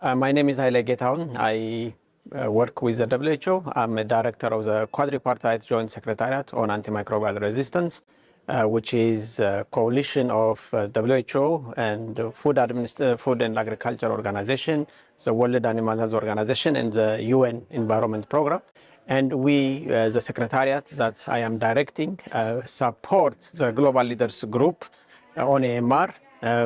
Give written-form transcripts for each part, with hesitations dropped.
My name is Haileyesus Getahun. I work with the WHO. I'm a director of the Quadripartite Joint Secretariat on Antimicrobial Resistance, which is a coalition of WHO and Food and Agriculture Organization, the World Animal Health Organization, and the UN Environment Program. And we, the Secretariat that I am directing, support the Global Leaders Group on AMR,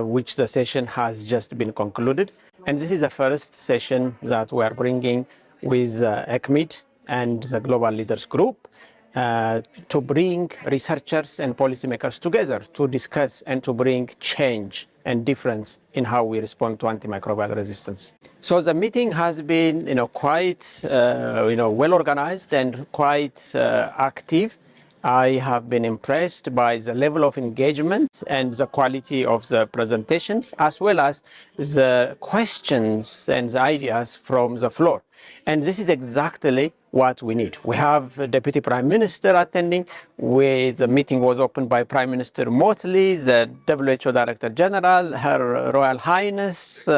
which the session has just been concluded. And this is the first session that we are bringing with ESCMID and the Global Leaders Group to bring researchers and policymakers together to discuss and to bring change and difference in how we respond to antimicrobial resistance. So the meeting has been, quite, well organized and quite active. I have been impressed by the level of engagement and the quality of the presentations, as well as the questions and the ideas from the floor. And this is exactly what we need. We have a Deputy Prime Minister attending. The meeting was opened by Prime Minister Motley, the WHO Director General, Her Royal Highness,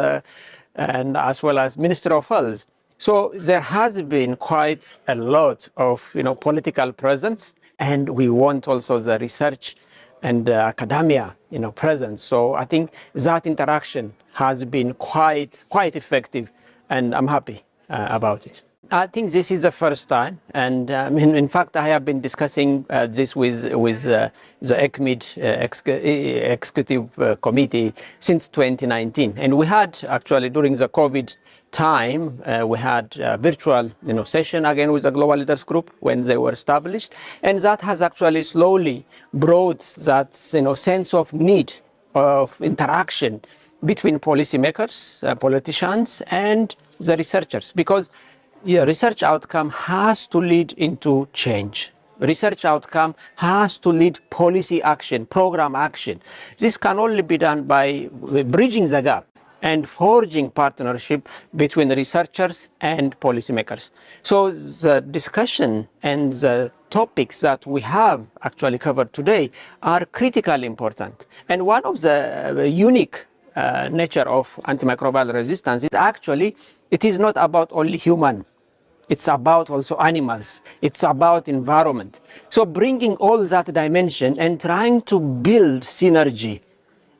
and as well as Minister of Health. So there has been quite a lot of political presence. And we want also the research and academia, presence. So I think that interaction has been quite effective, and I'm happy about it. I think this is the first time, and in fact, I have been discussing this with the ESCMID Executive Committee since 2019, and we had actually during the COVID time, we had a virtual session again with the Global Leaders Group when they were established, and that has actually slowly brought that sense of need of interaction between policymakers, politicians, and the researchers, because research outcome has to lead into change. Research outcome has to lead policy action, program action. This can only be done by bridging the gap and forging partnership between researchers and policymakers. So the discussion and the topics that we have actually covered today are critically important. And one of the unique nature of antimicrobial resistance is actually, it is not about only human. It's about also animals. It's about environment. So bringing all that dimension and trying to build synergy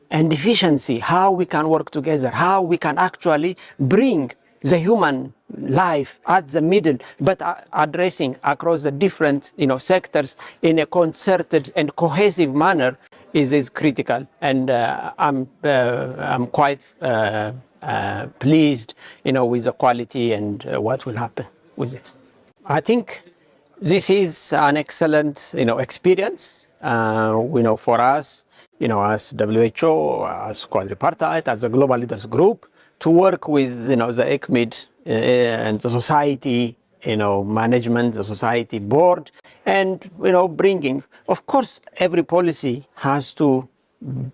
and efficiency, how we can work together, how we can actually bring the human life at the middle, but addressing across the different sectors in a concerted and cohesive manner is critical. And I'm quite pleased with the quality and what will happen with it. I think this is an excellent experience for us, as WHO, as Quadripartite, as a Global Leaders Group, to work with the ESCMID and the society management, the society board, and bringing, of course, every policy has to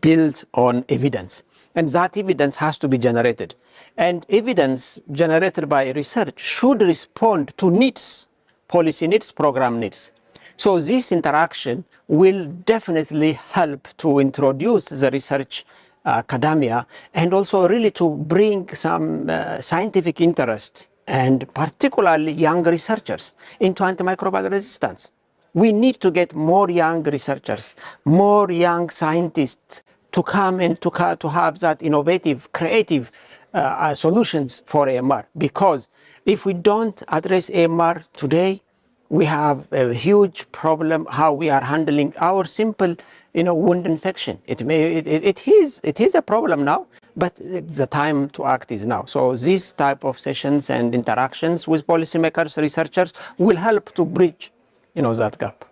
build on evidence, and that evidence has to be generated, and evidence generated by research should respond to needs, policy needs, program needs. So this interaction will definitely help to introduce the research academia and also really to bring some scientific interest, and particularly young researchers, into antimicrobial resistance. We need to get more young researchers, more young scientists to come and to have that innovative, creative solutions for AMR. Because if we don't address AMR today, we have a huge problem how we are handling our simple wound infection. It is a problem now, but the time to act is now. So these type of sessions and interactions with policymakers, researchers will help to bridge that gap.